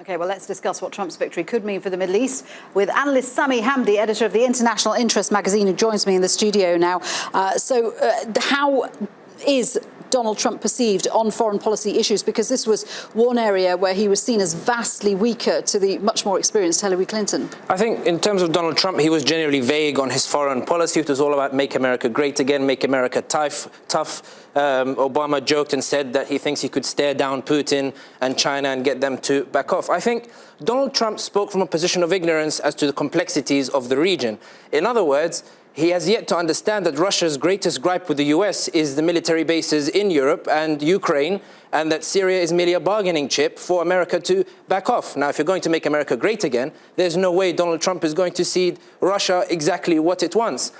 OK, well, let's discuss what Trump's victory could mean for the Middle East with analyst Sami Hamdi, editor of the International Interest magazine, who joins me in the studio now. How is Donald Trump perceived on foreign policy issues? Because this was one area where he was seen as vastly weaker to the much more experienced Hillary Clinton. I think in terms of Donald Trump, he was generally vague on his foreign policy. It was all about make America great again, make America tough. Obama joked and said that he thinks he could stare down Putin and China and get them to back off. I think Donald Trump spoke from a position of ignorance as to the complexities of the region. In other words, he has yet to understand that Russia's greatest gripe with the US is the military bases in Europe and Ukraine, and that Syria is merely a bargaining chip for America to back off. Now, if you're going to make America great again, there's no way Donald Trump is going to cede Russia exactly what it wants.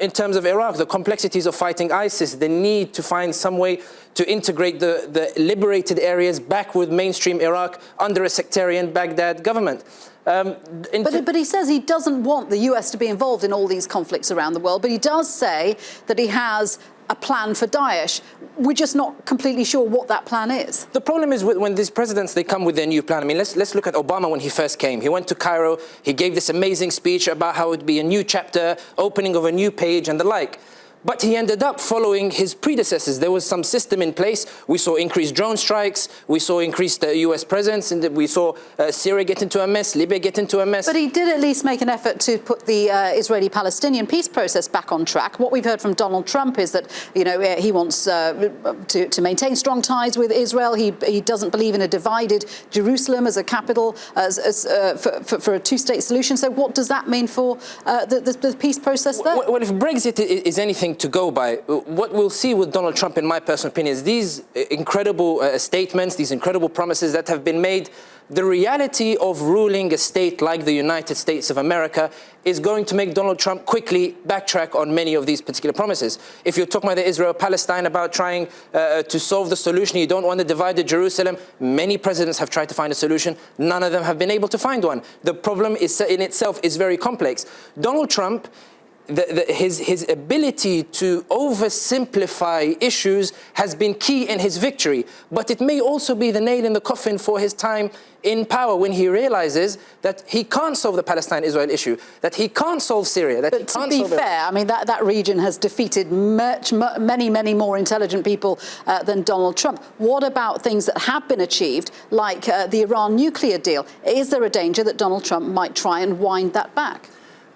In terms of Iraq, the complexities of fighting ISIS, the need to find some way to integrate the liberated areas back with mainstream Iraq under a sectarian Baghdad government. But he says he doesn't want the US to be involved in all these conflicts around the world, but he does say that he has a plan for Daesh. We're just not completely sure what that plan is. The problem is when these presidents, they come with their new plan. I mean, let's look at Obama when he first came. He went to Cairo, he gave this amazing speech about how it would be a new chapter, opening of a new page and the like. But he ended up following his predecessors. There was some system in place. We saw increased drone strikes. We saw increased US presence. And we saw Syria get into a mess, Libya get into a mess. But he did at least make an effort to put the Israeli-Palestinian peace process back on track. What we've heard from Donald Trump is that, he wants to maintain strong ties with Israel. He doesn't believe in a divided Jerusalem as a capital for a two-state solution. So what does that mean for the peace process there? Well, if Brexit is anything to go by, what we'll see with Donald Trump, in my personal opinion, is these incredible statements, these incredible promises that have been made. The reality of ruling a state like the United States of America is going to make Donald Trump quickly backtrack on many of these particular promises. If you're talking about the Israel-Palestine, about trying to solve the solution, you don't want to divide Jerusalem. Many presidents have tried to find a solution. None of them have been able to find one. The problem is in itself is very complex. Donald Trump, his ability to oversimplify issues has been key in his victory, but it may also be the nail in the coffin for his time in power when he realizes that he can't solve the Palestine-Israel issue, that he can't solve Syria, that he can't solve... But to be fair, I mean, that region has defeated many more intelligent people than Donald Trump. What about things that have been achieved, like the Iran nuclear deal? Is there a danger that Donald Trump might try and wind that back?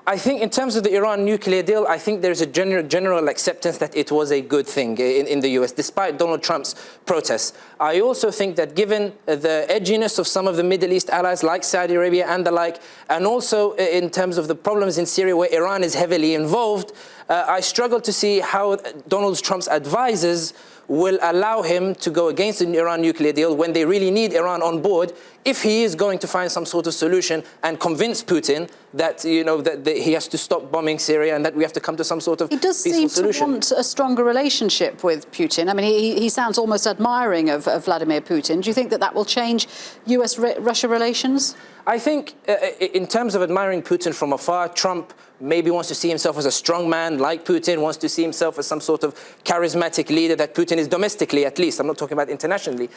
I think in terms of the Iran nuclear deal, I think there's a general acceptance that it was a good thing in the US, despite Donald Trump's protests. I also think that given the edginess of some of the Middle East allies like Saudi Arabia and the like, and also in terms of the problems in Syria where Iran is heavily involved, I struggle to see how Donald Trump's advisors will allow him to go against the Iran nuclear deal when they really need Iran on board, if he is going to find some sort of solution and convince Putin that, that he has to stop bombing Syria and that we have to come to some sort of peaceful solution. He does seem to want a stronger relationship with Putin. I mean, he sounds almost admiring of Vladimir Putin. Do you think that will change US-Russia relations? I think in terms of admiring Putin from afar, Trump maybe wants to see himself as a strong man like Putin, wants to see himself as some sort of charismatic leader that Putin is domestically, at least. I'm not talking about internationally.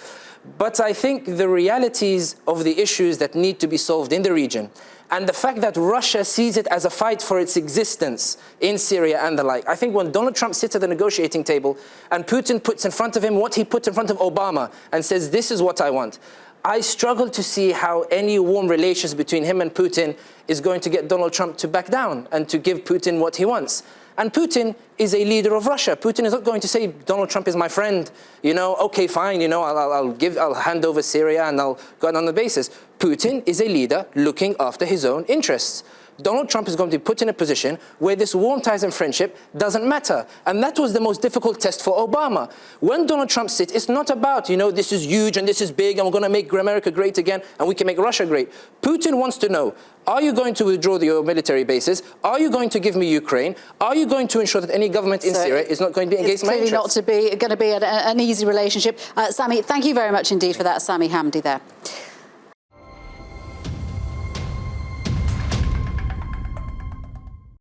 But I think the realities of the issues that need to be solved in the region, and the fact that Russia sees it as a fight for its existence in Syria and the like. I think when Donald Trump sits at the negotiating table and Putin puts in front of him what he put in front of Obama and says, this is what I want, I struggle to see how any warm relations between him and Putin is going to get Donald Trump to back down and to give Putin what he wants. And Putin is a leader of Russia. Putin is not going to say, Donald Trump is my friend, okay, fine, I'll hand over Syria and I'll go on the basis. Putin is a leader looking after his own interests. Donald Trump is going to be put in a position where this warm ties and friendship doesn't matter. And that was the most difficult test for Obama. When Donald Trump sits, it's not about, this is huge and this is big and we're going to make America great again and we can make Russia great. Putin wants to know, are you going to withdraw your military bases? Are you going to give me Ukraine? Are you going to ensure that any government in Syria is not going to be engaged in my interests? It's clearly not going to be an easy relationship. Sami, thank you very much indeed for that. Sami Hamdi there.